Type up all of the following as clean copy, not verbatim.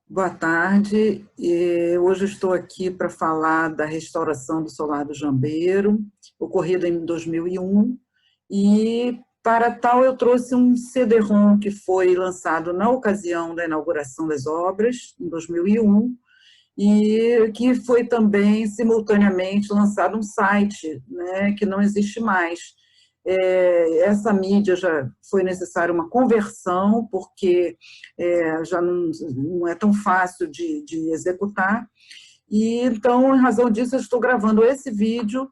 Boa tarde. Hoje eu estou aqui para falar da restauração do Solar do Jambeiro, ocorrida em 2001, e para tal eu trouxe um CD-ROM que foi lançado na ocasião da inauguração das obras, em 2001, e que foi também simultaneamente lançado um site, né, que não existe mais. Essa mídia já foi necessária uma conversão, porque já não é tão fácil de executar, e então, em razão disso, eu estou gravando esse vídeo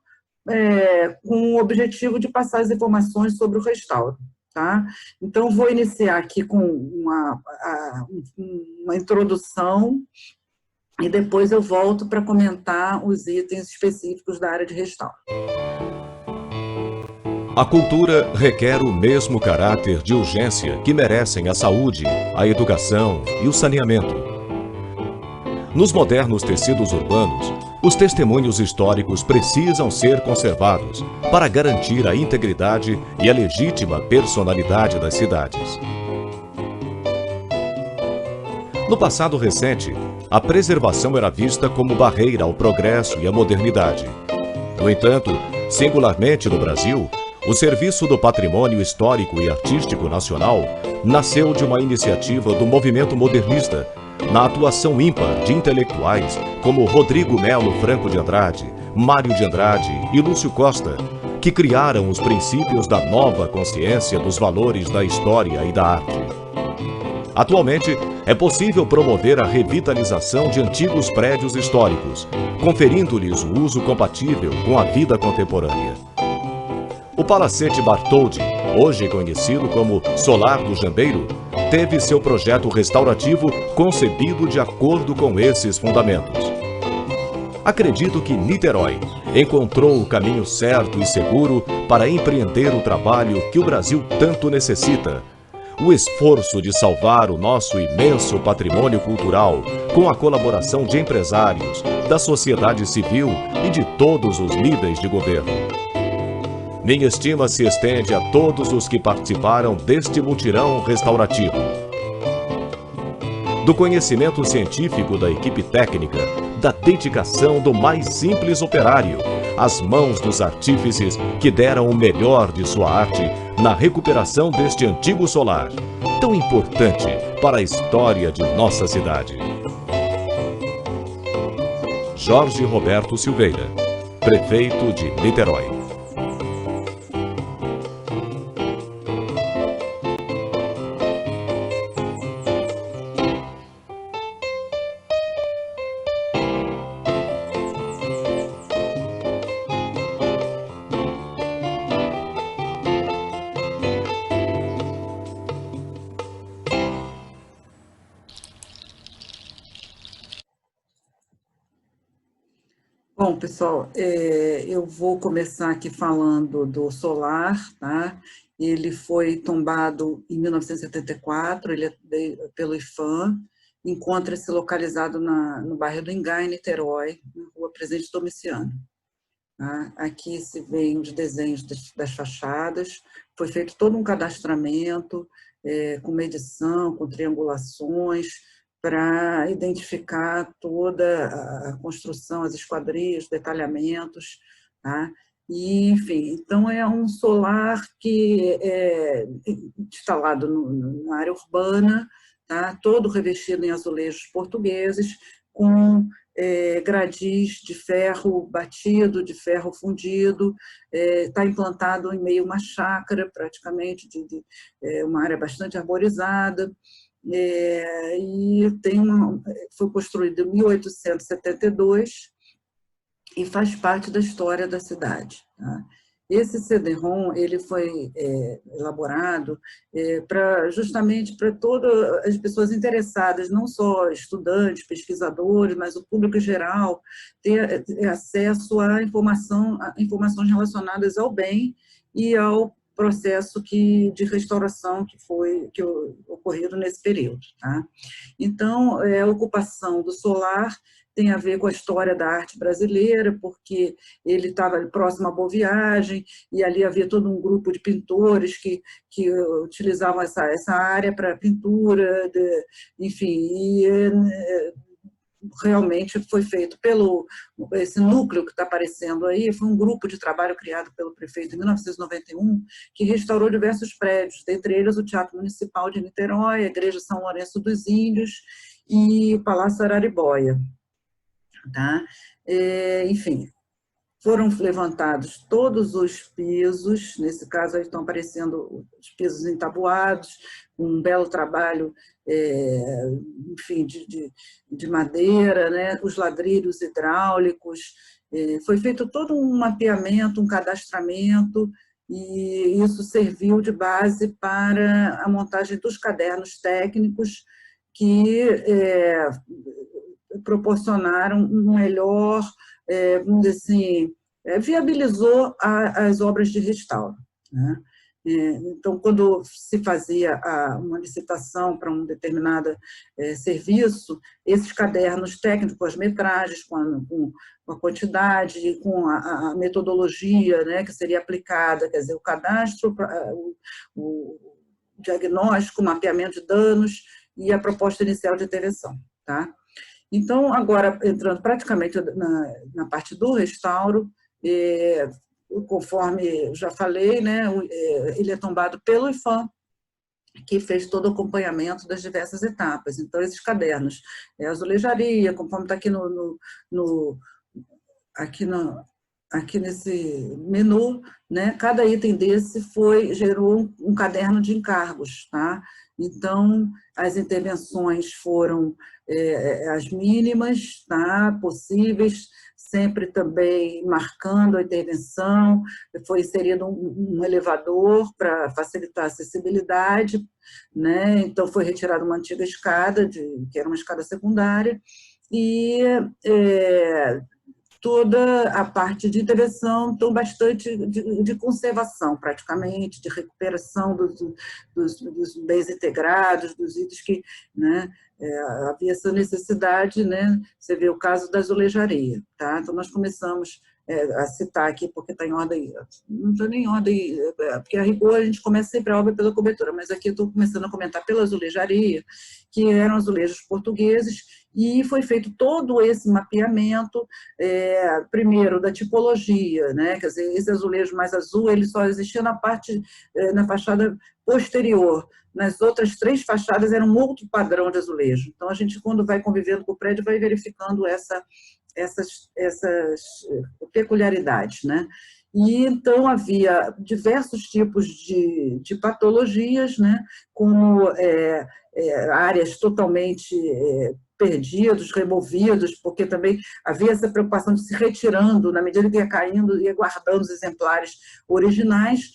com o objetivo de passar as informações sobre o restauro. Tá? Então, vou iniciar aqui com uma introdução e depois eu volto para comentar os itens específicos da área de restauro. A cultura requer o mesmo caráter de urgência que merecem a saúde, a educação e o saneamento. Nos modernos tecidos urbanos, os testemunhos históricos precisam ser conservados para garantir a integridade e a legítima personalidade das cidades. No passado recente, a preservação era vista como barreira ao progresso e à modernidade. No entanto, singularmente no Brasil, o Serviço do Patrimônio Histórico e Artístico Nacional nasceu de uma iniciativa do movimento modernista, na atuação ímpar de intelectuais como Rodrigo Melo Franco de Andrade, Mário de Andrade e Lúcio Costa, que criaram os princípios da nova consciência dos valores da história e da arte. Atualmente, é possível promover a revitalização de antigos prédios históricos, conferindo-lhes o uso compatível com a vida contemporânea. O Palacete Bartholdi, hoje conhecido como Solar do Jambeiro, teve seu projeto restaurativo concebido de acordo com esses fundamentos. Acredito que Niterói encontrou o caminho certo e seguro para empreender o trabalho que o Brasil tanto necessita: o esforço de salvar o nosso imenso patrimônio cultural com a colaboração de empresários, da sociedade civil e de todos os níveis de governo. Minha estima se estende a todos os que participaram deste mutirão restaurativo. Do conhecimento científico da equipe técnica, da dedicação do mais simples operário, às mãos dos artífices que deram o melhor de sua arte na recuperação deste antigo solar, tão importante para a história de nossa cidade. Jorge Roberto Silveira, prefeito de Niterói. Bom, pessoal, eu vou começar aqui falando do solar, tá? Ele foi tombado em 1974, ele é pelo IPHAN, encontra-se localizado no bairro do Ingá, em Niterói, na rua Presidente Domiciano. Tá? Aqui se vêem os desenhos das fachadas, foi feito todo um cadastramento, com medição, com triangulações, para identificar toda a construção, as esquadrias, detalhamentos, tá? E, enfim, então é um solar que é instalado na área urbana, tá? Todo revestido em azulejos portugueses, com gradis de ferro batido, de ferro fundido, está implantado em meio a uma chácara, praticamente, uma área bastante arborizada, e foi construído em 1872 e faz parte da história da cidade. Tá? Esse CD-ROM ele foi elaborado justamente para todas as pessoas interessadas, não só estudantes, pesquisadores, mas o público em geral, ter acesso a informações relacionadas ao bem e ao processo de restauração que ocorrido nesse período. Tá? Então, a ocupação do solar tem a ver com a história da arte brasileira, porque ele estava próximo à Boa Viagem, e ali havia todo um grupo de pintores que utilizavam essa área para pintura, enfim, e realmente foi feito pelo esse núcleo que está aparecendo aí, foi um grupo de trabalho criado pelo prefeito em 1991, que restaurou diversos prédios, dentre eles o Teatro Municipal de Niterói, a Igreja São Lourenço dos Índios e o Palácio Araribóia. Tá? Enfim, foram levantados todos os pisos, nesse caso aí estão aparecendo os pisos entabuados, um belo trabalho, enfim, de madeira, né? Os ladrilhos hidráulicos, foi feito todo um mapeamento, um cadastramento, e isso serviu de base para a montagem dos cadernos técnicos que proporcionaram um melhor, vamos dizer assim, viabilizou as obras de restauro, né? Então, quando se fazia uma licitação para um determinado serviço, esses cadernos técnicos, com as metragens, com a quantidade, com a metodologia, né, que seria aplicada, quer dizer, o cadastro, o diagnóstico, o mapeamento de danos e a proposta inicial de intervenção. Tá? Então, agora, entrando praticamente na parte do restauro, conforme eu já falei, né, ele é tombado pelo IPHAN, que fez todo o acompanhamento das diversas etapas. Então, esses cadernos, azulejaria, conforme está aqui nesse menu, né, cada item desse gerou um caderno de encargos. Tá? Então, as intervenções foram as mínimas, tá, possíveis, sempre também marcando a intervenção, foi inserido um elevador para facilitar a acessibilidade, né? Então foi retirada uma antiga escada, que era uma escada secundária, e toda a parte de intervenção, então bastante de conservação, praticamente, de recuperação dos bens integrados, dos itens que, né, havia essa necessidade, né? Você vê o caso da azulejaria. Tá? Então, nós começamos a citar aqui, porque está em ordem, não está nem em ordem, porque a rigor a gente começa sempre a obra pela cobertura, mas aqui eu estou começando a comentar pela azulejaria, que eram azulejos portugueses, e foi feito todo esse mapeamento, primeiro da tipologia, né? Quer dizer, esse azulejo mais azul, ele só existia na fachada posterior. Nas outras 3 fachadas era um outro padrão de azulejo. Então, a gente, quando vai convivendo com o prédio, vai verificando essas peculiaridades, né? E, então, havia diversos tipos de patologias, né? Como áreas totalmente perdidos, removidos, porque também havia essa preocupação de se retirando, na medida que ia caindo, ia guardando os exemplares originais,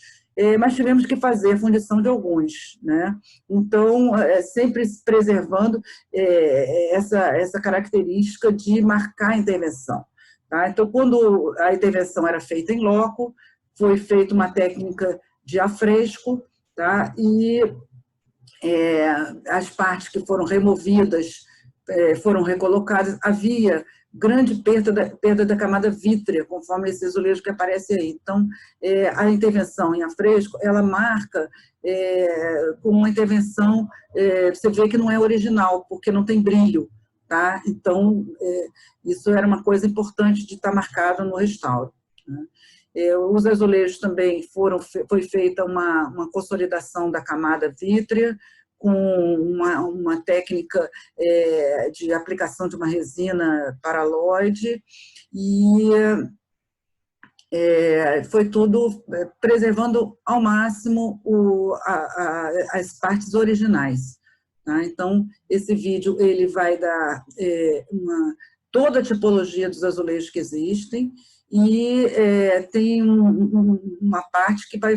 mas tivemos que fazer a fundição de alguns, né? Então, sempre preservando essa característica de marcar a intervenção. Tá? Então, quando a intervenção era feita em loco, foi feita uma técnica de afresco, tá? E as partes que foram removidas foram recolocadas, havia grande perda da camada vítrea, conforme esse azulejo que aparece aí. Então, a intervenção em afresco, ela marca como uma intervenção, você vê que não é original, porque não tem brilho. Tá? Então, isso era uma coisa importante de estar marcado no restauro. Né? Os azulejos também foi feita uma consolidação da camada vítrea, com uma técnica de aplicação de uma resina paraloide, e foi tudo preservando ao máximo as partes originais. Tá? Então, esse vídeo ele vai dar toda a tipologia dos azulejos que existem, e tem uma parte que vai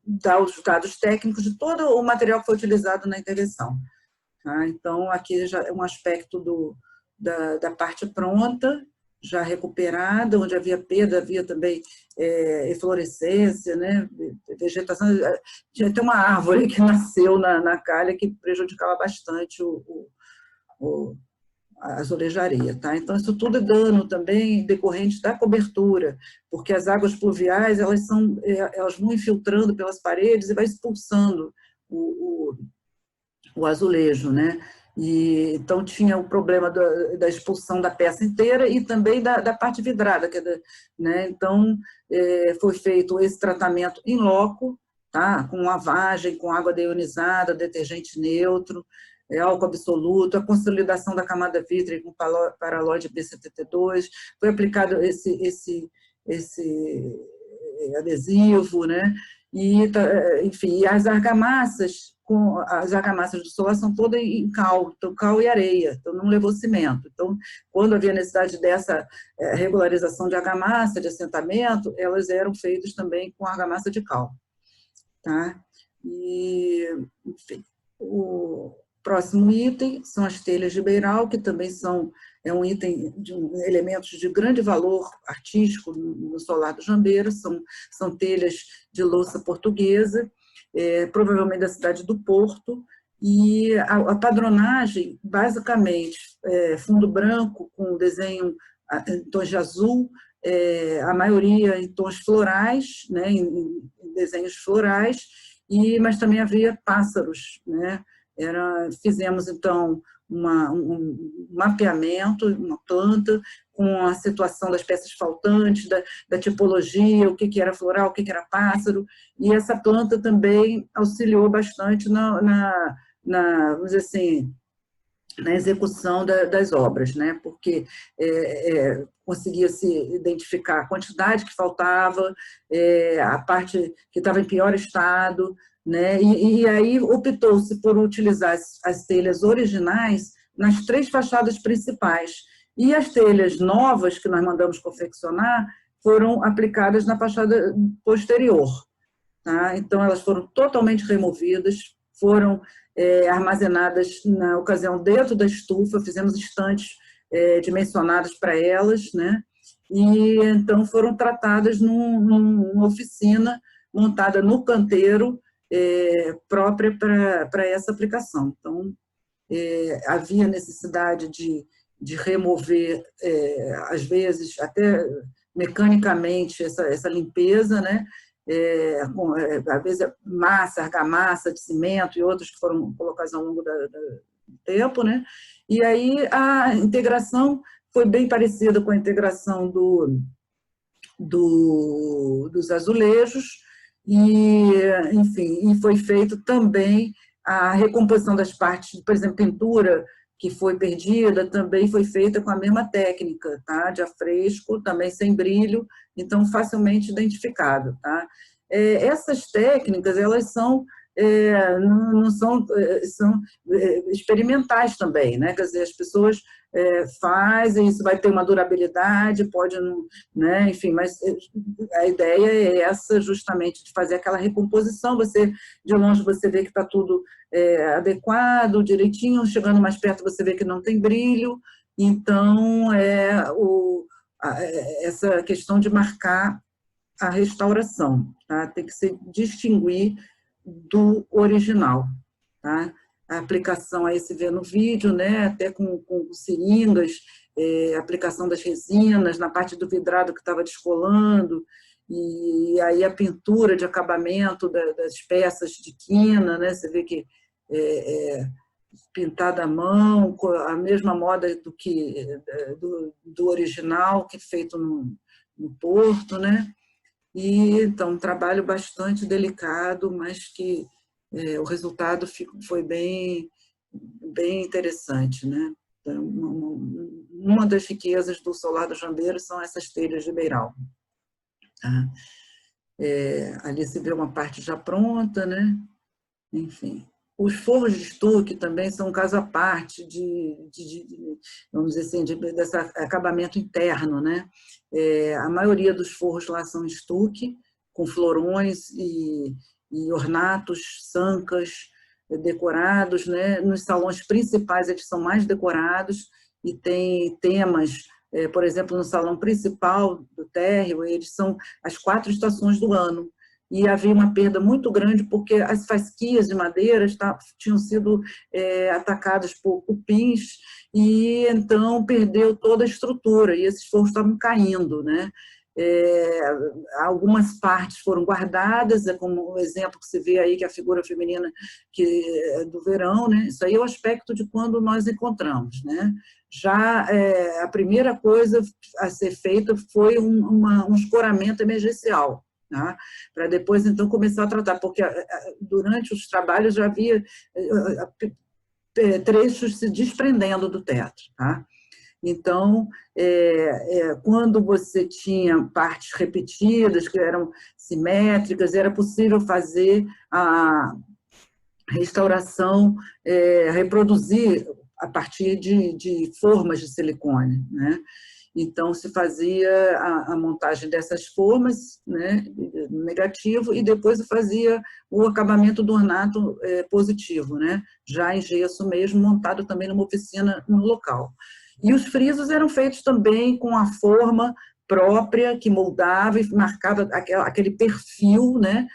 dar os dados técnicos de todo o material que foi utilizado na intervenção. Tá? Então, aqui já é um aspecto da parte pronta, já recuperada, onde havia perda, havia também eflorescência, né? Vegetação. Tinha até uma árvore que nasceu na calha que prejudicava bastante azulejaria, tá? Então, isso tudo é dano também decorrente da cobertura, porque as águas pluviais, elas vão infiltrando pelas paredes e vai expulsando o azulejo, né? E, então, tinha o problema da expulsão da peça inteira e também da parte vidrada, né? Então, foi feito esse tratamento in loco, tá? Com lavagem, com água deionizada, detergente neutro, álcool absoluto, a consolidação da camada vítrea com paralóide B72, foi aplicado esse adesivo, né? E, enfim, as argamassas de solar são todas em cal, então, cal e areia, então não levou cimento. Então, quando havia necessidade dessa regularização de argamassa, de assentamento, elas eram feitas também com argamassa de cal. Tá? E, enfim, o próximo item são as telhas de beiral, que também é um item de elementos de grande valor artístico no solar do Jambeiro, são telhas de louça portuguesa, provavelmente da cidade do Porto, e a padronagem, basicamente, fundo branco com desenho em tons de azul, a maioria em tons florais, né, em desenhos florais, mas também havia pássaros, né? Fizemos, então, um mapeamento, uma planta, com a situação das peças faltantes, da tipologia, o que era floral, o que era pássaro, e essa planta também auxiliou bastante vamos dizer assim, na execução das obras, né? Porque conseguia-se identificar a quantidade que faltava, a parte que estava em pior estado, né? E aí optou-se por utilizar as telhas originais nas 3 fachadas principais, e as telhas novas que nós mandamos confeccionar foram aplicadas na fachada posterior, tá? Então, elas foram totalmente removidas, foram armazenadas na ocasião dentro da estufa, fizemos estantes dimensionadas para elas, né? E então foram tratadas numa oficina montada no canteiro própria para essa aplicação. Então, havia necessidade de remover, às vezes, até mecanicamente, essa limpeza, né? Às vezes massa, argamassa de cimento e outros que foram colocados ao longo do tempo, né? E aí a integração foi bem parecida com a integração dos azulejos e, enfim, e foi feito também a recomposição das partes, por exemplo, pintura que foi perdida, também foi feita com a mesma técnica, tá? De afresco, também sem brilho, então facilmente identificável, tá? Essas técnicas, elas são são experimentais também, né? Quer dizer, as pessoas fazem, isso vai ter uma durabilidade, pode não, né? Enfim, mas a ideia é essa, justamente, de fazer aquela recomposição. De longe você vê que está tudo adequado, direitinho, chegando mais perto você vê que não tem brilho, então essa questão de marcar a restauração, tá? Tem que se distinguir do original, tá? A aplicação aí se vê no vídeo, né? Até com seringas, aplicação das resinas na parte do vidrado que estava descolando, e aí a pintura de acabamento das peças de quina, né? Você vê que pintada à mão, com a mesma moda do original, que é feito no Porto, né? E, então, um trabalho bastante delicado, mas que o resultado foi bem interessante, né? Então, uma das riquezas do solar do Jambeiro são essas telhas de beiral. Tá? Ali se vê uma parte já pronta, né? Enfim. Os forros de estuque também são um caso à parte vamos dizer assim, desse acabamento interno, né? A maioria dos forros lá são estuque, com florões e ornatos, sancas decorados, né? Nos salões principais eles são mais decorados e tem temas, por exemplo, no salão principal do térreo, eles são as 4 estações do ano. e havia uma perda muito grande porque as fasquias de madeira tinham sido atacadas por cupins, e então perdeu toda a estrutura, e esses forros estavam caindo, né? Algumas partes foram guardadas, como o exemplo que se vê aí, que é a figura feminina do verão, né? Isso aí é o aspecto de quando nós encontramos, né? Já a primeira coisa a ser feita foi um escoramento emergencial, tá? Para depois, então, começar a tratar, porque durante os trabalhos já havia trechos se desprendendo do teto, tá? Então, quando você tinha partes repetidas, que eram simétricas, era possível fazer a restauração, reproduzir a partir de formas de silicone, né? Então, se fazia a montagem dessas formas, né, negativo, e depois fazia o acabamento do ornato positivo, né, já em gesso mesmo, montado também numa oficina no local. E os frisos eram feitos também com a forma própria, que moldava e marcava aquele perfil, né,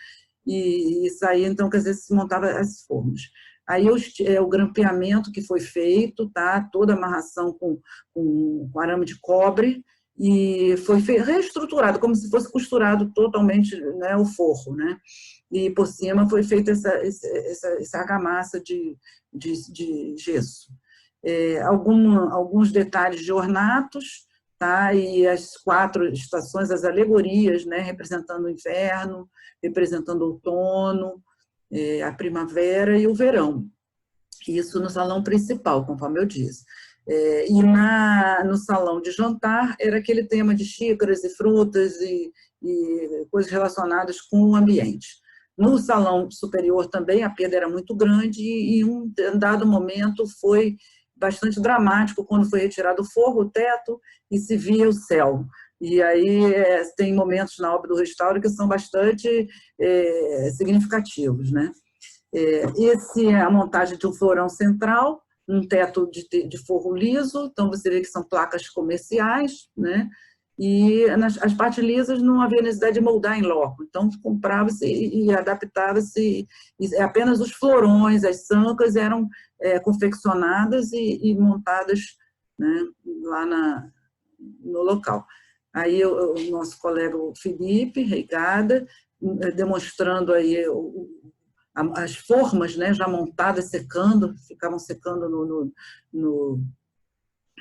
e isso aí, então, quer dizer, se montava as formas. Aí o grampeamento que foi feito, tá? Toda a amarração com arame de cobre, e foi reestruturado, como se fosse costurado totalmente, né, o forro, né? E por cima foi feita essa argamassa de gesso. Alguns detalhes de ornatos, tá? E as 4 estações, as alegorias, né, representando o inverno, representando o outono, a primavera e o verão. Isso no salão principal, conforme eu disse. E no salão de jantar era aquele tema de xícaras e frutas e coisas relacionadas com o ambiente. No salão superior também a perda era muito grande, e em um dado momento foi bastante dramático quando foi retirado o forro, o teto, e se via o céu. E aí tem momentos na obra do restauro que são bastante significativos, né? A montagem de um florão central, um teto de forro liso, então você vê que são placas comerciais, né? E as partes lisas não havia necessidade de moldar em loco, então comprava-se e adaptava-se, apenas os florões, as sancas eram confeccionadas e montadas, né, lá no local. Aí o nosso colega Felipe Reigada, demonstrando aí as formas, né, já montadas, secando, ficavam secando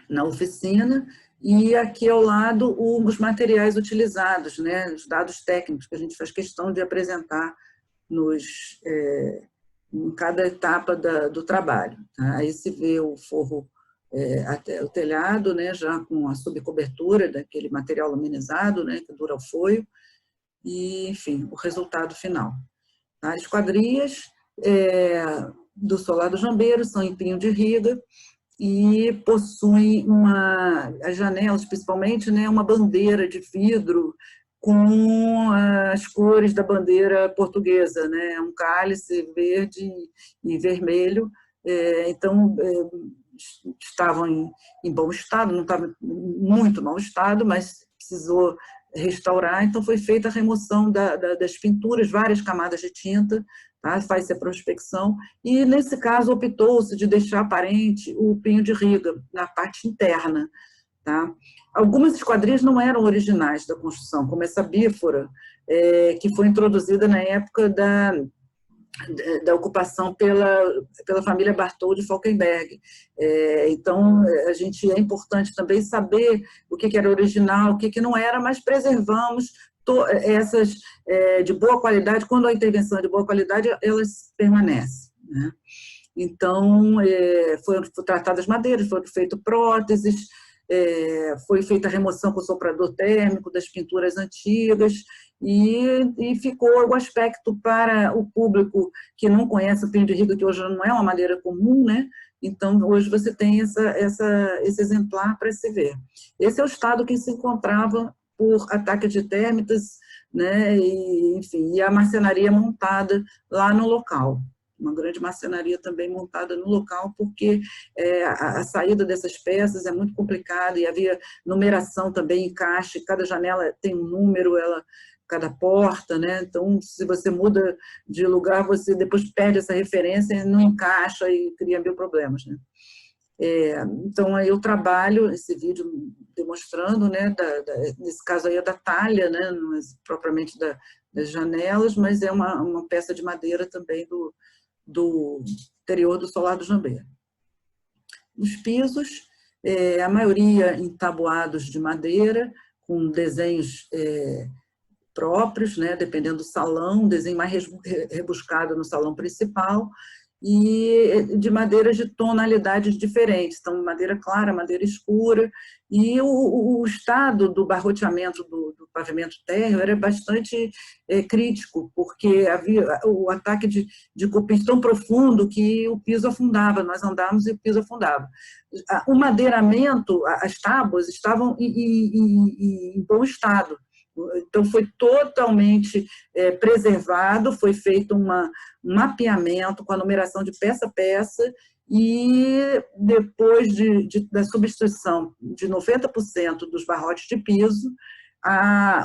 na oficina, e aqui ao lado os materiais utilizados, né, os dados técnicos que a gente faz questão de apresentar em cada etapa do trabalho. Tá? Aí se vê o forro, até o telhado, né, já com a subcobertura daquele material laminizado, né, que dura o foio, e, enfim, o resultado final. As esquadrias do solar do Jambeiro são em pinho de riga e possuem as janelas, principalmente, né, uma bandeira de vidro com as cores da bandeira portuguesa, né, um cálice verde e vermelho. Então, estavam em bom estado, não estava muito mau estado, mas precisou restaurar, então foi feita a remoção das pinturas, várias camadas de tinta, tá? Faz-se a prospecção, e nesse caso optou-se de deixar aparente o pinho de riga na parte interna. Tá? Algumas esquadrias não eram originais da construção, como essa bífora, que foi introduzida na época da ocupação pela família Bartol de Falkenberg. Então, é importante também saber o que era original, o que não era, mas preservamos essas de boa qualidade. Quando a intervenção é de boa qualidade, elas permanecem, né? Então, foram tratadas madeiras, foram feitas próteses, foi feita a remoção com o soprador térmico das pinturas antigas, e ficou o aspecto para o público que não conhece o pinho de riga, que hoje não é uma madeira comum, né? Então, hoje você tem esse exemplar para se ver. Esse é o estado que se encontrava por ataque de térmitas, né? Enfim, e a marcenaria montada lá no local. Uma grande marcenaria também montada no local, porque a saída dessas peças é muito complicada, e havia numeração também em caixa, cada janela tem um número, cada porta, né? Então, se você muda de lugar, você depois perde essa referência, não encaixa e cria mil problemas, né? Então, aí eu trabalho esse vídeo demonstrando, né, nesse caso aí é da talha, né, não é propriamente das janelas, mas é uma peça de madeira também do interior do solar do Jambeiro. Os pisos, a maioria entabuados de madeira, com desenhos próprios, né, dependendo do salão, desenho mais rebuscado no salão principal, e de madeiras de tonalidades diferentes, então madeira clara, madeira escura, e o estado do barroteamento do pavimento térreo era bastante crítico, porque havia o ataque de cupins tão profundo que o piso afundava, nós andávamos e o piso afundava. O madeiramento, as tábuas estavam em bom estado, então foi totalmente preservado, foi feito um mapeamento com a numeração de peça a peça, e depois da substituição de 90% dos barrotes de piso,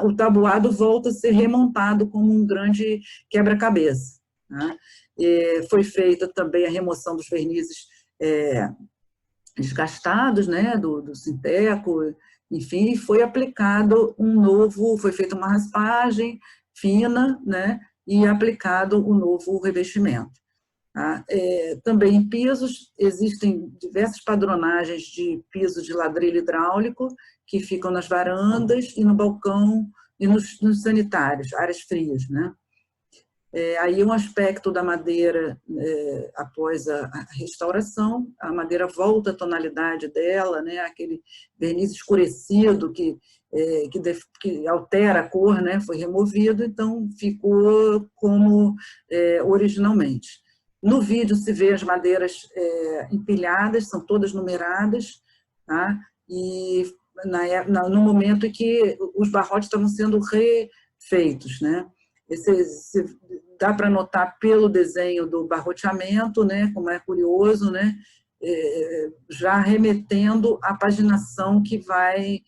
o tabuado volta a ser remontado como um grande quebra-cabeça, né? Foi feita também a remoção dos vernizes desgastados, né, do sinteco, enfim, foi aplicado foi feita uma raspagem fina, né, e aplicado o novo revestimento. Tá? Também em pisos, existem diversas padronagens de piso de ladrilho hidráulico que ficam nas varandas e no balcão e nos sanitários, áreas frias, né? Aí um aspecto da madeira, após a restauração, a madeira volta à tonalidade dela, né, aquele verniz escurecido que altera a cor, né, foi removido, então ficou como originalmente. No vídeo se vê as madeiras empilhadas, são todas numeradas, tá? E no momento em que os barrotes estavam sendo refeitos, né? Dá para notar pelo desenho do barroteamento, né, como é curioso, né, já remetendo à paginação que vai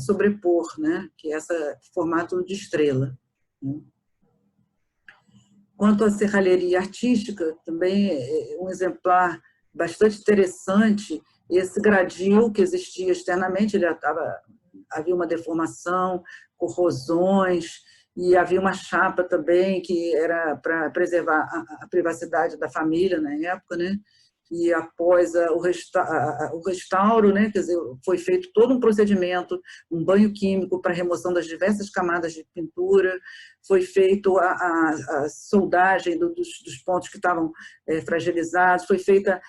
sobrepor, né, que é esse formato de estrela. Quanto à serralheria artística, também é um exemplar bastante interessante, esse gradil que existia externamente, havia uma deformação, corrosões, e havia uma chapa também que era para preservar a privacidade da família na época, né? E após o restauro, né, quer dizer, foi feito todo um procedimento, um banho químico para remoção das diversas camadas de pintura, foi feito a soldagem dos pontos que estavam fragilizados, foi feita,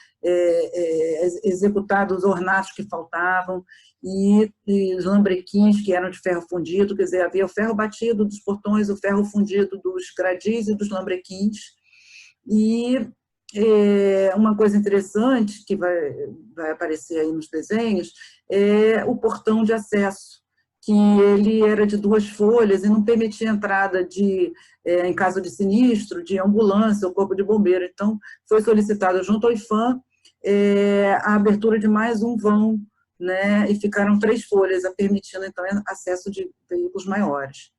executados os ornatos que faltavam, e os lambrequins que eram de ferro fundido, quer dizer, havia o ferro batido dos portões, o ferro fundido dos gradis e dos lambrequins. E uma coisa interessante que vai aparecer aí nos desenhos é o portão de acesso, que ele era de 2 folhas e não permitia entrada em caso de sinistro, de ambulância ou corpo de bombeiro. Então, foi solicitado junto ao IPHAN a abertura de mais um vão, né, e ficaram 3 folhas, permitindo, então, acesso de veículos maiores.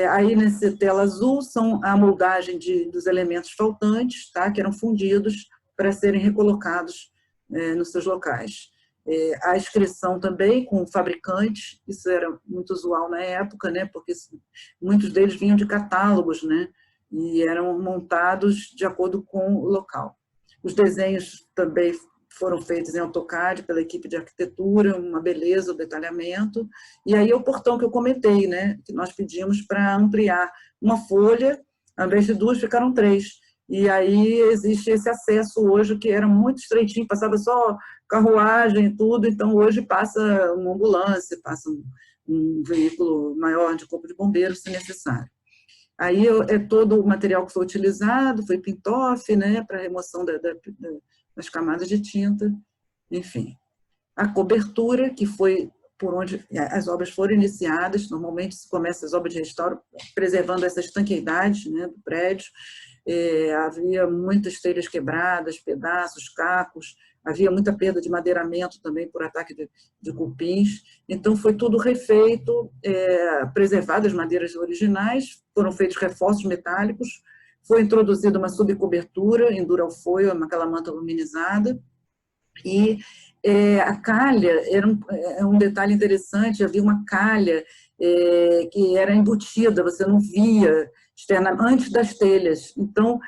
Aí, nessa tela azul, são a moldagem dos elementos faltantes, tá, que eram fundidos para serem recolocados nos seus locais. A inscrição também com fabricantes, isso era muito usual na época, né, porque muitos deles vinham de catálogos, né, e eram montados de acordo com o local. Os desenhos também foram feitos em AutoCAD pela equipe de arquitetura, uma beleza, o detalhamento. E aí o portão que eu comentei, né, que nós pedimos para ampliar uma folha, ao invés de 2, ficaram 3. E aí existe esse acesso hoje, que era muito estreitinho, passava só carruagem e tudo, então hoje passa uma ambulância, passa um veículo maior de corpo de bombeiros, se necessário. Aí todo o material que foi utilizado, foi pintoff, né, para remoção das camadas de tinta, enfim. A cobertura, que foi por onde as obras foram iniciadas, normalmente se começa as obras de restauro preservando essa estanqueidade, né, do prédio, havia muitas telhas quebradas, pedaços, cacos, havia muita perda de madeiramento também por ataque de cupins, então foi tudo refeito, preservadas as madeiras originais, foram feitos reforços metálicos, foi introduzida uma subcobertura em duralfoil, aquela manta aluminizada, e a calha era um detalhe interessante, havia uma calha que era embutida, você não via antes das telhas. Então,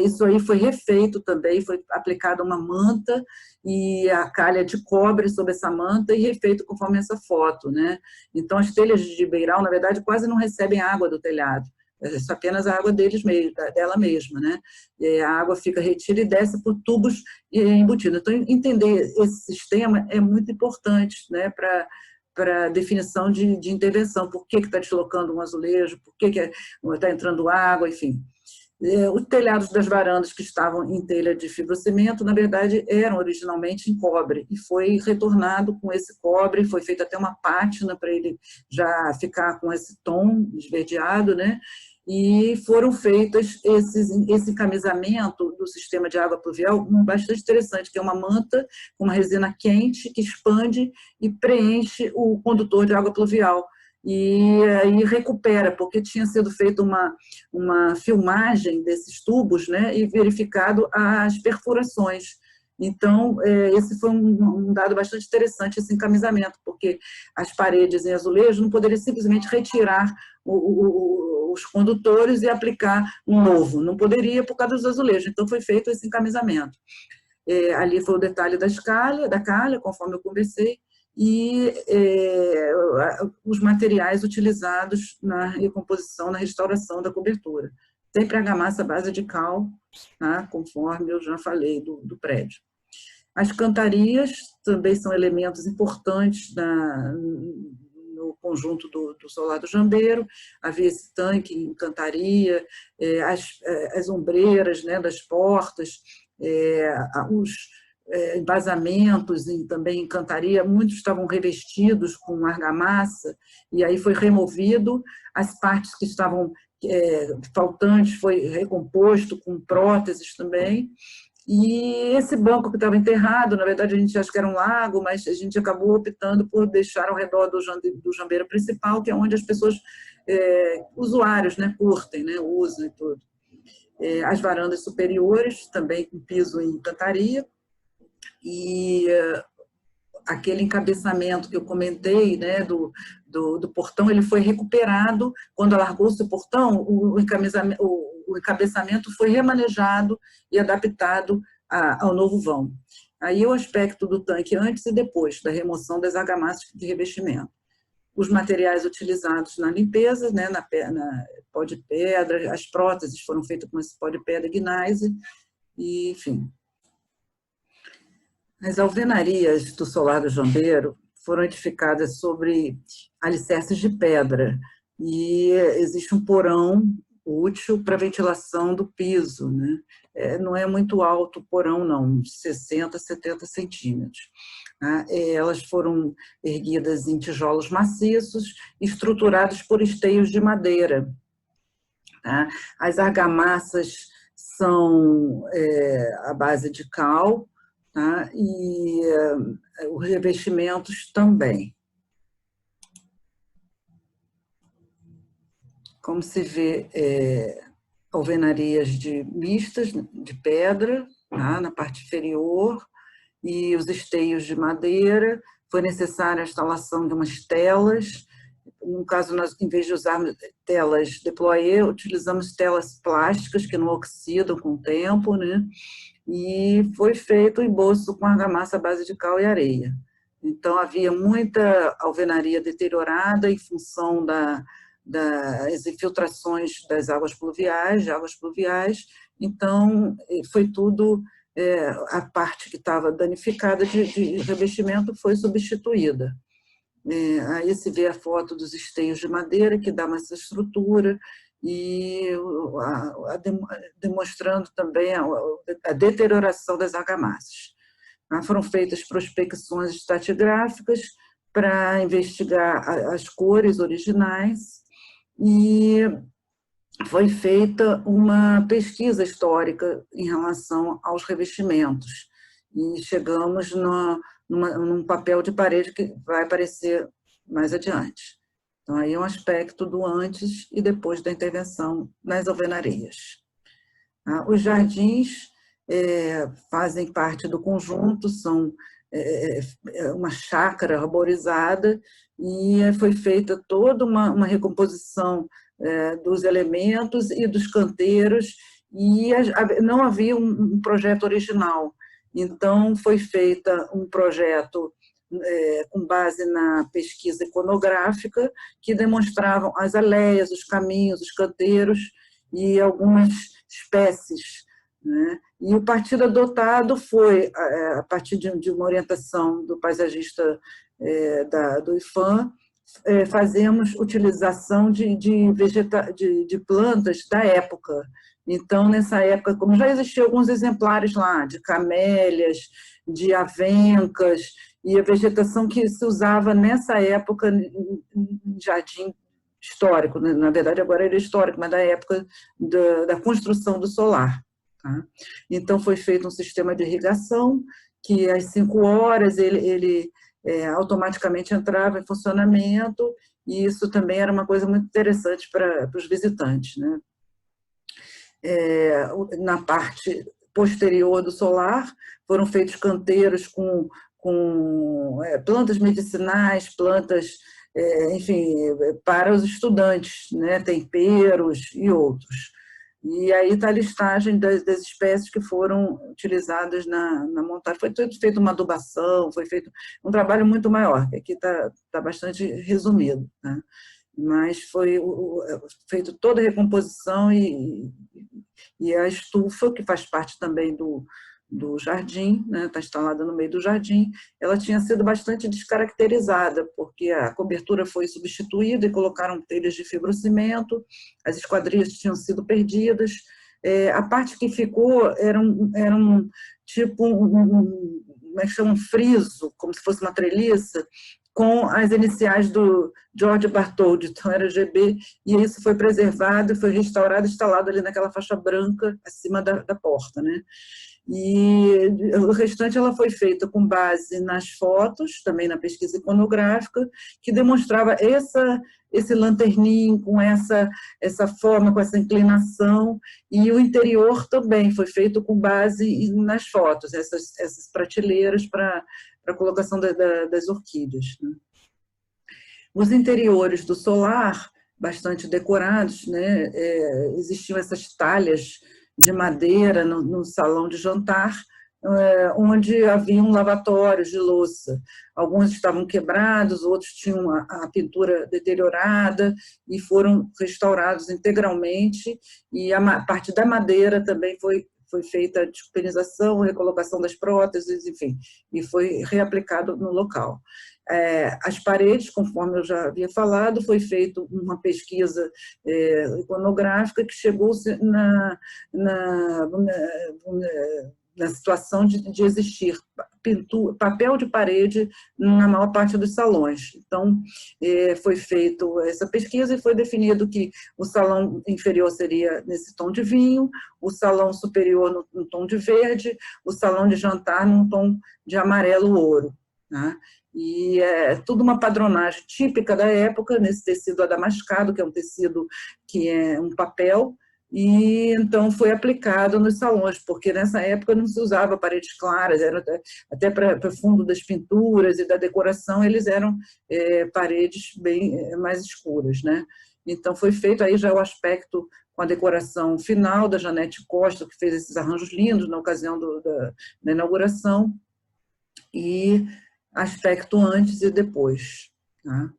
isso aí foi refeito também, foi aplicada uma manta e a calha de cobre sobre essa manta e refeito conforme essa foto, né? Então, as telhas de beiral, na verdade, quase não recebem água do telhado. É apenas a água dela mesma, né? A água fica retida e desce por tubos embutidos. Então, entender esse sistema é muito importante, né, para a definição de intervenção. Por que está deslocando um azulejo, por que está entrando água, enfim. Os telhados das varandas que estavam em telha de fibrocimento, na verdade, eram originalmente em cobre, e foi retornado com esse cobre, foi feita até uma pátina para ele já ficar com esse tom esverdeado, né? E foram feitas esse encamisamento do sistema de água pluvial bastante interessante, que é uma manta com uma resina quente que expande e preenche o condutor de água pluvial. E aí recupera, porque tinha sido feita uma filmagem desses tubos, né, e verificado as perfurações. Então, esse foi um dado bastante interessante, esse encamisamento, porque as paredes em azulejo não poderiam simplesmente retirar os condutores e aplicar um novo, não poderia por causa dos azulejos, então foi feito esse encamisamento. Ali foi o detalhe da calha, conforme eu conversei, e os materiais utilizados na recomposição, na restauração da cobertura. Sempre argamassa à base de cal, tá? Conforme eu já falei do prédio. As cantarias também são elementos importantes no conjunto do solar do Jambeiro. Havia esse tanque em cantaria, as ombreiras, né, das portas, os embasamentos e também em cantaria, muitos estavam revestidos com argamassa, e aí foi removido, as partes que estavam faltantes foi recomposto com próteses também, e esse banco que estava enterrado, na verdade a gente acha que era um lago, mas a gente acabou optando por deixar ao redor do jambeiro principal, que é onde as pessoas, usuários, né, curtem, né, usam e tudo. As varandas superiores, também com piso em cantaria, e aquele encabeçamento que eu comentei, né, do portão, ele foi recuperado. Quando alargou-se o portão, o encabeçamento foi remanejado e adaptado ao novo vão. Aí o aspecto do tanque antes e depois da remoção das argamassas de revestimento. Os materiais utilizados na limpeza, né, na pó de pedra, as próteses foram feitas com esse pó de pedra gneiss, e, enfim. As alvenarias do solar do Jambeiro foram edificadas sobre alicerces de pedra e existe um porão útil para ventilação do piso, né? Não é muito alto o porão, não, 60, 70 centímetros. Elas foram erguidas em tijolos maciços, estruturados por esteios de madeira. As argamassas são à base de cal, tá? E os revestimentos também. Como se vê, alvenarias mistas de pedra, tá? Na parte inferior, e os esteios de madeira. Foi necessária a instalação de umas telas. No caso, nós, em vez de usarmos telas deployé, utilizamos telas plásticas que não oxidam com o tempo, né? E foi feito o emboço com argamassa à base de cal e areia. Então, havia muita alvenaria deteriorada em função das infiltrações das águas pluviais, então foi tudo, a parte que estava danificada de revestimento foi substituída. Aí se vê a foto dos esteios de madeira, que dá essa estrutura, e demonstrando também a deterioração das argamassas. Foram feitas prospecções estratigráficas para investigar as cores originais e foi feita uma pesquisa histórica em relação aos revestimentos. e chegamos num papel de parede que vai aparecer mais adiante. Então, aí é um aspecto do antes e depois da intervenção nas alvenarias. Os jardins fazem parte do conjunto, são uma chácara arborizada, e foi feita toda uma recomposição dos elementos e dos canteiros, e não havia um projeto original. Então, foi feita um projeto com base na pesquisa iconográfica, que demonstravam as aleias, os caminhos, os canteiros e algumas espécies, né? E o partido adotado foi, a partir de uma orientação do paisagista do IPHAN, fazemos utilização de plantas da época. Então, nessa época, como já existiam alguns exemplares lá, de camélias, de avencas, e a vegetação que se usava nessa época em jardim histórico, né? Na verdade agora ele é histórico, mas da época da construção do solar. Tá? Então foi feito um sistema de irrigação, que às 5 horas ele automaticamente entrava em funcionamento, e isso também era uma coisa muito interessante para os visitantes, né? Na parte posterior do solar, foram feitos canteiros com plantas medicinais, plantas, enfim, para os estudantes, né? Temperos e outros. E aí está a listagem das espécies que foram utilizadas na montagem. Foi feita uma adubação, foi feito um trabalho muito maior, que aqui está bastante resumido, né? Mas foi feito toda a recomposição, e a estufa, que faz parte também do jardim, né, está instalada no meio do jardim, ela tinha sido bastante descaracterizada, porque a cobertura foi substituída e colocaram telhas de fibrocimento, as esquadrias tinham sido perdidas, a parte que ficou era um tipo, como é que chama, um friso, como se fosse uma treliça, com as iniciais do George Bartholdi, então era GB, e isso foi preservado, foi restaurado, instalado ali naquela faixa branca acima da porta, né? E o restante ela foi feita com base nas fotos, também na pesquisa iconográfica, que demonstrava esse lanterninho com essa forma, com essa inclinação, e o interior também foi feito com base nas fotos, essas prateleiras para a colocação das orquídeas, né? Os interiores do solar, bastante decorados, né? Existiam essas talhas de madeira no salão de jantar, onde haviam lavatórios de louça. Alguns estavam quebrados, outros tinham a pintura deteriorada, e foram restaurados integralmente, e a parte da madeira também foi feita a desculpinização, recolocação das próteses, enfim, e foi reaplicado no local. As paredes, conforme eu já havia falado, foi feita uma pesquisa iconográfica que chegou na situação de existir papel de parede na maior parte dos salões. Então, foi feita essa pesquisa e foi definido que o salão inferior seria nesse tom de vinho, o salão superior no tom de verde, o salão de jantar num tom de amarelo-ouro, né? E é tudo uma padronagem típica da época, nesse tecido adamascado, que é um tecido que é um papel, e então foi aplicado nos salões, porque nessa época não se usava paredes claras, era até para o fundo das pinturas e da decoração, eles eram paredes bem mais escuras, né? Então foi feito aí já o aspecto com a decoração final da Janete Costa, que fez esses arranjos lindos na ocasião da inauguração, e aspecto antes e depois, tá?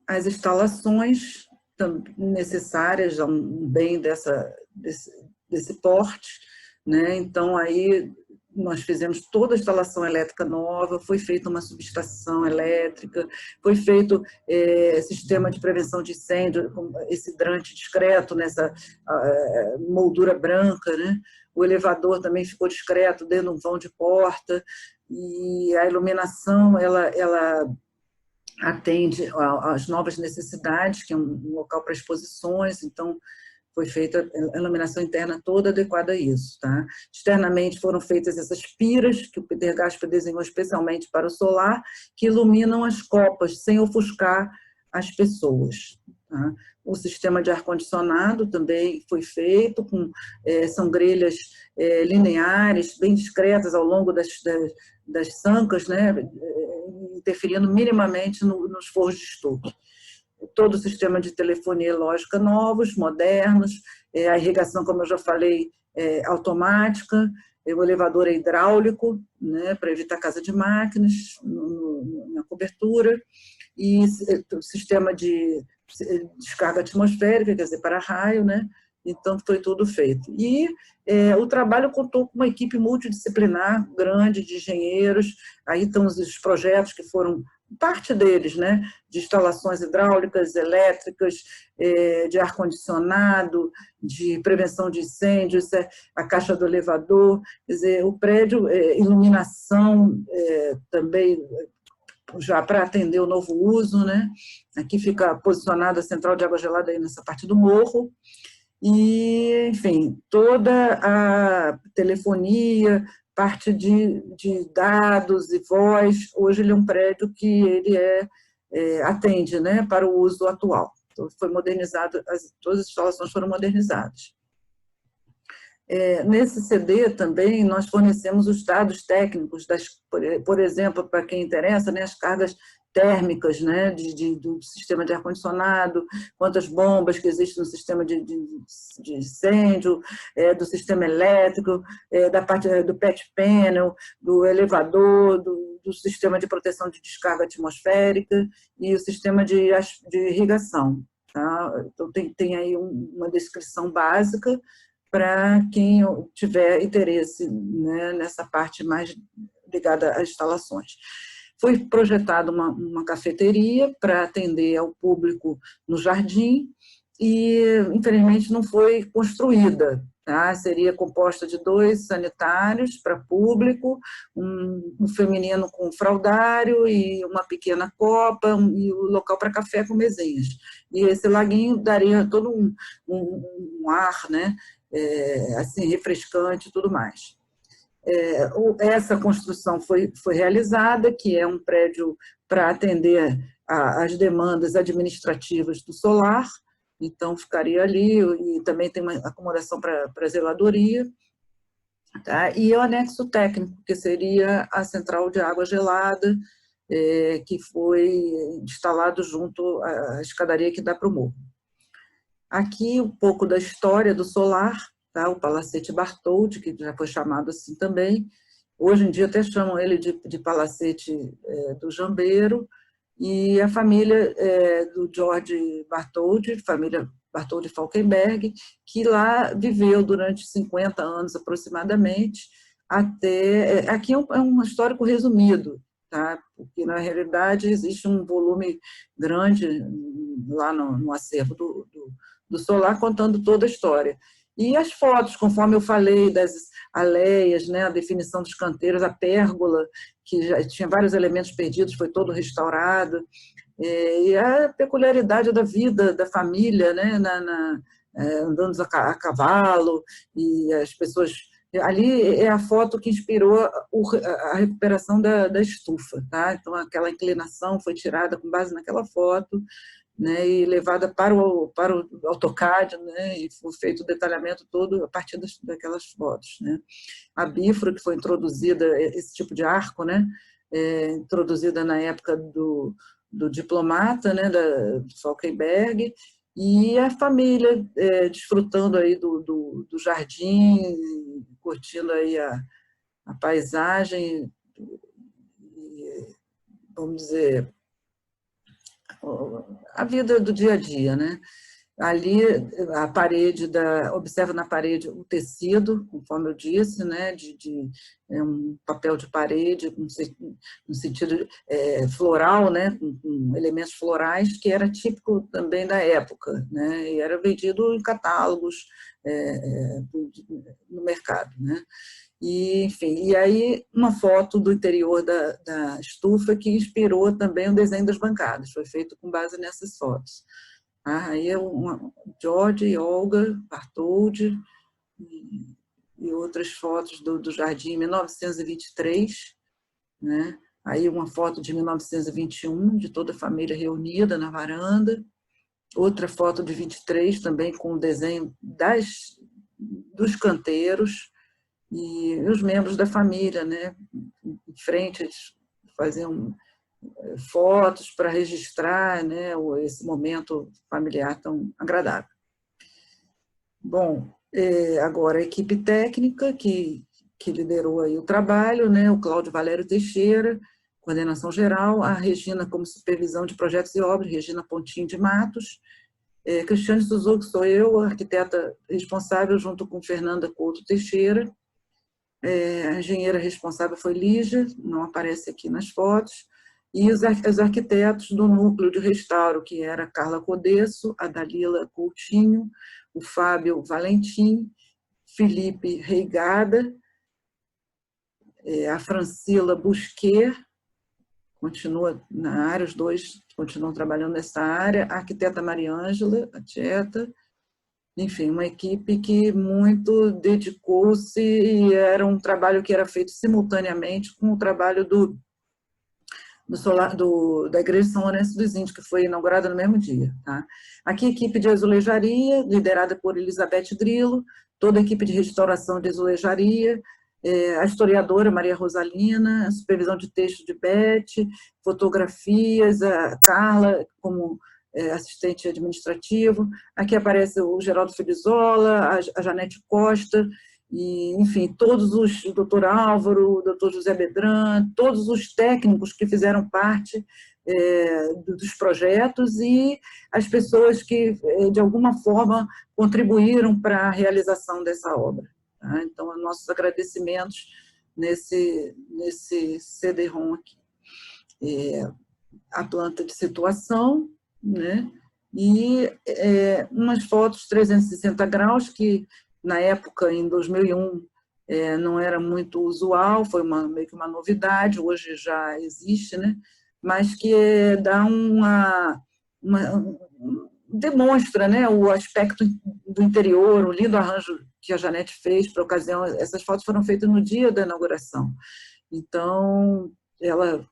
As instalações necessárias a um bem desse porte, né? Então aí nós fizemos toda a instalação elétrica nova, foi feita uma subestação elétrica, foi feito sistema de prevenção de incêndio, esse hidrante discreto nessa moldura branca, né? O elevador também ficou discreto dentro de um vão de porta, e a iluminação ela atende às novas necessidades, que é um local para exposições, então foi feita a iluminação interna toda adequada a isso. Tá? Externamente foram feitas essas piras, que o Peter Gasper desenhou especialmente para o solar, que iluminam as copas, sem ofuscar as pessoas. Tá? O sistema de ar-condicionado também foi feito, são grelhas lineares, bem discretas ao longo das sancas, né? Interferindo minimamente nos forros de estuque. Todo o sistema de telefonia lógica novos, modernos, a irrigação, como eu já falei, automática, o elevador é hidráulico, né, para evitar casa de máquinas na cobertura, e o sistema de descarga atmosférica, quer dizer, para raio, né? Então, foi tudo feito. E o trabalho contou com uma equipe multidisciplinar, grande, de engenheiros, aí estão os projetos que foram, parte deles, né, de instalações hidráulicas, elétricas, de ar-condicionado, de prevenção de incêndios, a caixa do elevador, quer dizer, o prédio, iluminação também, já para atender o novo uso, né? Aqui fica posicionada a central de água gelada aí nessa parte do morro, e, enfim, toda a telefonia, parte de dados e voz, hoje ele é um prédio que ele atende, né, para o uso atual. Então, foi modernizado, todas as instalações foram modernizadas. Nesse CD também nós fornecemos os dados técnicos, por exemplo, para quem interessa, né, as cargas térmicas, né, do sistema de ar-condicionado, quantas bombas que existem no sistema de incêndio, do sistema elétrico, da parte do PET panel, do elevador, do sistema de proteção de descarga atmosférica e o sistema de irrigação. Tá? Então, tem aí uma descrição básica para quem tiver interesse, né, nessa parte mais ligada às instalações. Foi projetada uma cafeteria para atender ao público no jardim e, infelizmente, não foi construída. Tá? Seria composta de 2 sanitários para público, um feminino com fraldário e uma pequena copa, e o local para café com mesinhas. E esse laguinho daria todo um ar, né? Assim, refrescante e tudo mais. Essa construção foi realizada, que é um prédio para atender às demandas administrativas do solar, então ficaria ali, e também tem uma acomodação para zeladoria, tá? E o anexo técnico, que seria a central de água gelada, que foi instalado junto à escadaria que dá para o morro. Aqui um pouco da história do solar, tá? O Palacete Bartholdi, que já foi chamado assim também, hoje em dia até chamam ele de Palacete do Jambeiro, e a família do George Bartholdi, família Bartholdi Falkenberg, que lá viveu durante 50 anos aproximadamente, até... Aqui é um histórico resumido, tá? Porque na realidade existe um volume grande lá no acervo do solar, contando toda a história. E as fotos, conforme eu falei, das aleias, né, a definição dos canteiros, a pérgola, que já tinha vários elementos perdidos, foi todo restaurado, e a peculiaridade da vida da família, né, andando a cavalo, e as pessoas... Ali é a foto que inspirou a recuperação da estufa, tá? Então, aquela inclinação foi tirada com base naquela foto, né, e levada para o AutoCAD, né, e foi feito o detalhamento todo a partir daquelas fotos, né. A bífora, que foi introduzida, esse tipo de arco, né, introduzida na época do diplomata, né, do Falkenberg, e a família desfrutando aí do jardim, curtindo aí a paisagem, vamos dizer, a vida do dia a dia, né? Ali, a parede, observa na parede o tecido, conforme eu disse, né? Um papel de parede, no sentido floral, né? Com elementos florais, que era típico também da época, né? E era vendido em catálogos no mercado, né? E, enfim, e aí uma foto do interior da estufa que inspirou também o desenho das bancadas, foi feito com base nessas fotos. Tá? Aí é George e Olga Bartholdi, e outras fotos do jardim em 1923, né? Aí uma foto de 1921, de toda a família reunida na varanda. Outra foto de 23, também com o desenho dos canteiros e os membros da família, né? Em frente, eles faziam fotos para registrar, né, esse momento familiar tão agradável. Bom, agora a equipe técnica que liderou aí o trabalho, né, o Cláudio Valério Teixeira, coordenação geral, a Regina como supervisão de projetos e obras, Regina Pontinho de Matos, Cristiane Suzuki sou eu, arquiteta responsável, junto com Fernanda Couto Teixeira, a engenheira responsável foi Lígia, não aparece aqui nas fotos, e os arquitetos do núcleo de restauro, que era a Carla Codesso, a Dalila Coutinho, o Fábio Valentim, Felipe Reigada, a Francila Busquet, continua na área, os dois continuam trabalhando nessa área, a arquiteta Mariângela, a Tieta, enfim, uma equipe que muito dedicou-se e era um trabalho que era feito simultaneamente com o trabalho da Igreja de São Lourenço dos Índios, que foi inaugurada no mesmo dia. Tá? Aqui a equipe de azulejaria, liderada por Elizabeth Grilo, toda a equipe de restauração de azulejaria, a historiadora Maria Rosalina, a supervisão de texto de Beth, fotografias, a Carla como assistente administrativo, aqui aparece o Geraldo Felizola, a Janete Costa, e, enfim, o doutor Álvaro, o doutor José Bedran, todos os técnicos que fizeram parte dos projetos e as pessoas que, de alguma forma, contribuíram para a realização dessa obra. Tá? Então, nossos agradecimentos nesse CD-ROM aqui. A planta de situação, né? E umas fotos 360 graus que, na época, em 2001, não era muito usual, foi meio que uma novidade, hoje já existe, né? Mas que dá demonstra, né, o aspecto do interior, o lindo arranjo que a Janete fez para a ocasião. Essas fotos foram feitas no dia da inauguração. Então, ela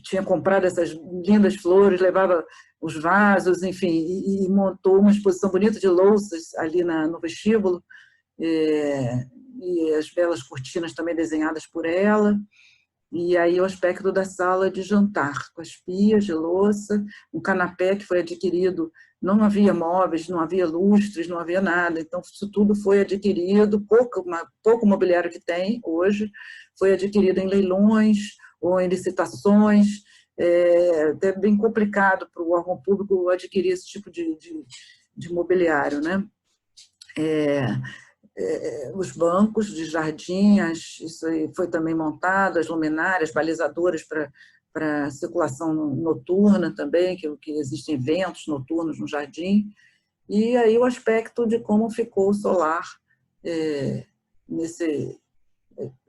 tinha comprado essas lindas flores, levava os vasos, enfim, e montou uma exposição bonita de louças ali no vestíbulo, e as belas cortinas também desenhadas por ela, e aí o aspecto da sala de jantar, com as pias de louça, um canapé que foi adquirido, não havia móveis, não havia lustres, não havia nada, então isso tudo foi adquirido, pouco mobiliário que tem hoje, foi adquirido em leilões ou em licitações, é bem complicado para o órgão público adquirir esse tipo de mobiliário, né? Os bancos de jardim, isso aí foi também montado, as luminárias, balizadores para circulação noturna também, que existem eventos noturnos no jardim, e aí o aspecto de como ficou o solar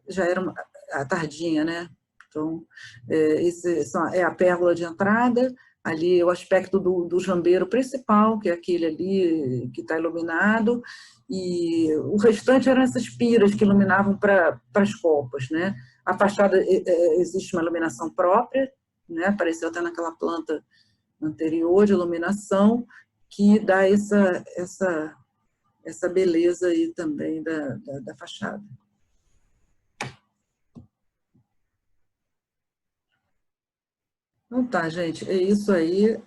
já era a tardinha, né? Então, é a pérgola de entrada, ali o aspecto do jambeiro principal, que é aquele ali que está iluminado, e o restante eram essas piras que iluminavam para as copas, né? A fachada existe uma iluminação própria, né? Apareceu até naquela planta anterior de iluminação, que dá essa beleza aí também da fachada. Então tá, gente, é isso aí.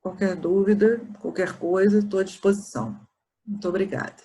Qualquer dúvida, qualquer coisa, estou à disposição. Muito obrigada.